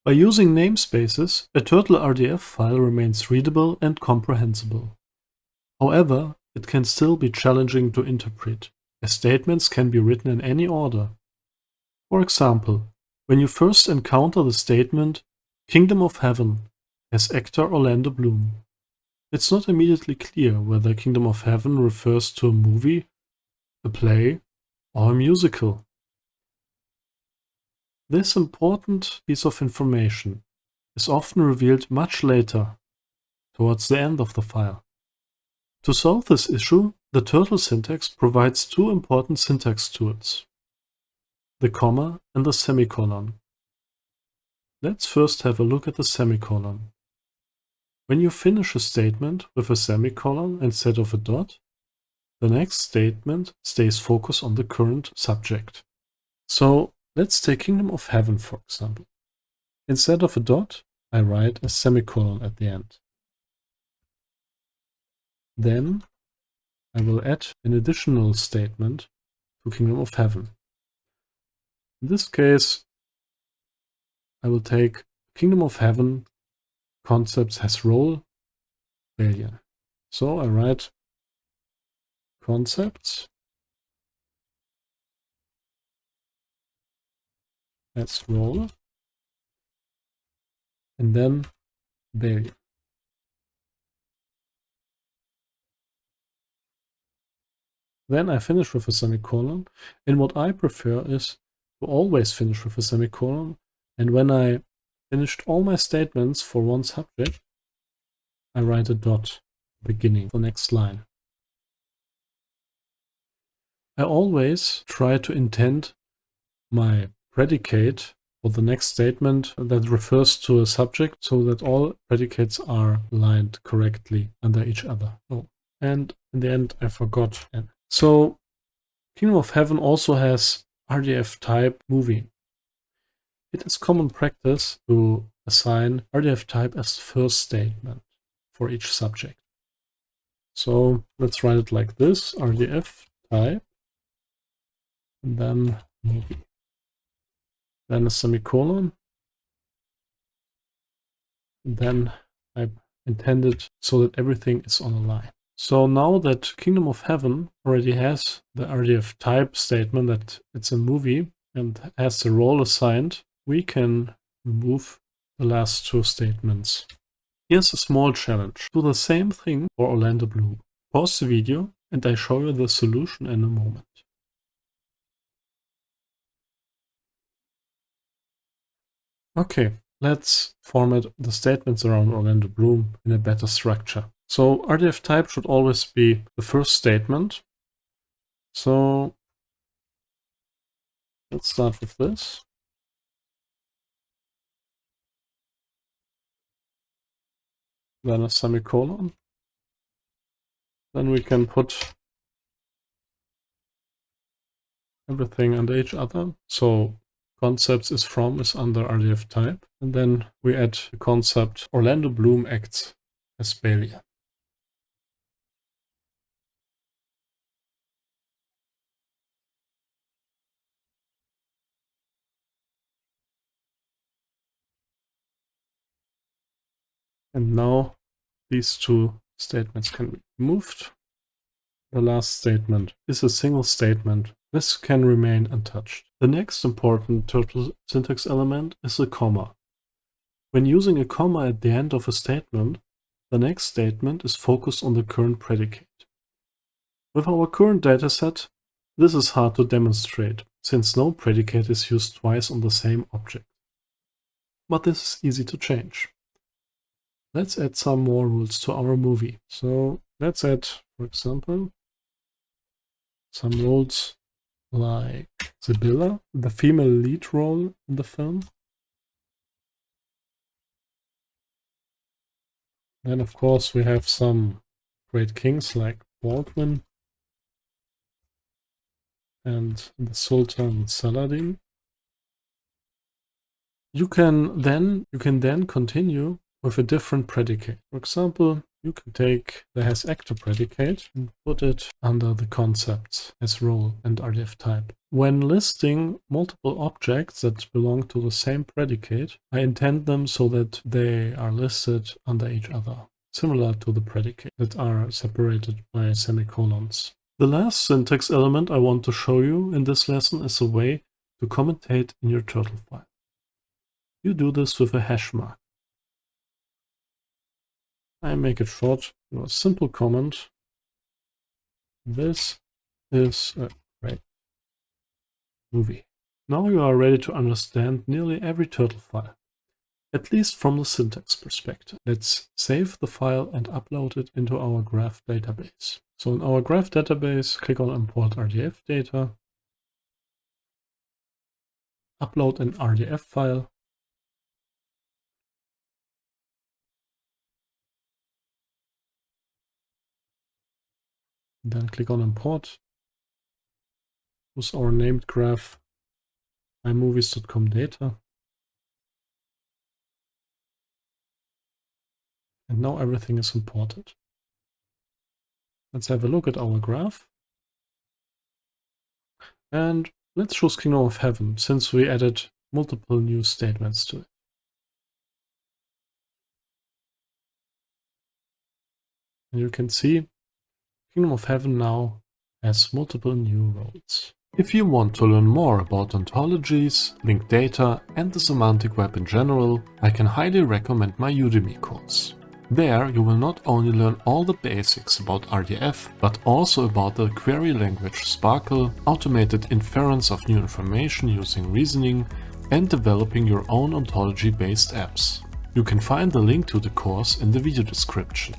By using namespaces, a Turtle RDF file remains readable and comprehensible. However, it can still be challenging to interpret, as statements can be written in any order. For example, when you first encounter the statement, Kingdom of Heaven, as actor Orlando Bloom, it's not immediately clear whether Kingdom of Heaven refers to a movie, a play, or a musical. This important piece of information is often revealed much later, towards the end of the file. To solve this issue, the Turtle syntax provides two important syntax tools: the comma and the semicolon. Let's first have a look at the semicolon. When you finish a statement with a semicolon instead of a dot, the next statement stays focused on the current subject. So let's take Kingdom of Heaven, for example. Instead of a dot, I write a semicolon at the end. Then I will add an additional statement to Kingdom of Heaven. In this case, I will take Kingdom of Heaven concepts has role failure. So I write concepts as role and then value. Then I finish with a semicolon, and what I prefer is to always finish with a semicolon, and when I finished all my statements for one subject, I write a dot beginning the next line. I always try to indent my predicate for the next statement that refers to a subject so that all predicates are aligned correctly under each other. Oh, and in the end I forgot. So Kingdom of Heaven also has RDF type movie. It is common practice to assign RDF type as the first statement for each subject. So let's write it like this: RDF type, and then movie. Then a semicolon. And then I intended so that everything is on a line. So now that Kingdom of Heaven already has the RDF type statement that it's a movie and has the role assigned, we can remove the last two statements. Here's a small challenge. Do the same thing for Orlando Bloom. Pause the video and I show you the solution in a moment. Okay, let's format the statements around Orlando Bloom in a better structure. So RDF type should always be the first statement. So let's start with this. Then a semicolon. Then we can put everything under each other. So concepts is under RDF type. And then we add the concept Orlando Bloom acts as Bailey. And now these two statements can be removed. The last statement is a single statement. This can remain untouched. The next important Turtle syntax element is a comma. When using a comma at the end of a statement, the next statement is focused on the current predicate. With our current dataset, this is hard to demonstrate, since no predicate is used twice on the same object. But this is easy to change. Let's add some more rules to our movie. So let's add, for example, some roles like Sibylla, the female lead role in the film. Then of course we have some great kings like Baldwin and the Sultan Saladin. You can then continue with a different predicate. For example, you can take the hasActor predicate and put it under the concepts as role and RDF type. When listing multiple objects that belong to the same predicate, I intend them so that they are listed under each other, similar to the predicate that are separated by semicolons. The last syntax element I want to show you in this lesson is a way to commentate in your turtle file. You do this with a hash mark. I make it short, a simple comment. This is a great movie. Now you are ready to understand nearly every turtle file, at least from the syntax perspective. Let's save the file and upload it into our graph database. So in our graph database, click on Import RDF data, upload an RDF file, then click on Import. Use our named graph, iMovies.com data. And now everything is imported. Let's have a look at our graph. And let's choose Kingdom of Heaven, since we added multiple new statements to it. And you can see Kingdom of Heaven now has multiple new roles. If you want to learn more about ontologies, linked data, and the semantic web in general, I can highly recommend my Udemy course. There you will not only learn all the basics about RDF, but also about the query language SPARQL, automated inference of new information using reasoning, and developing your own ontology-based apps. You can find the link to the course in the video description.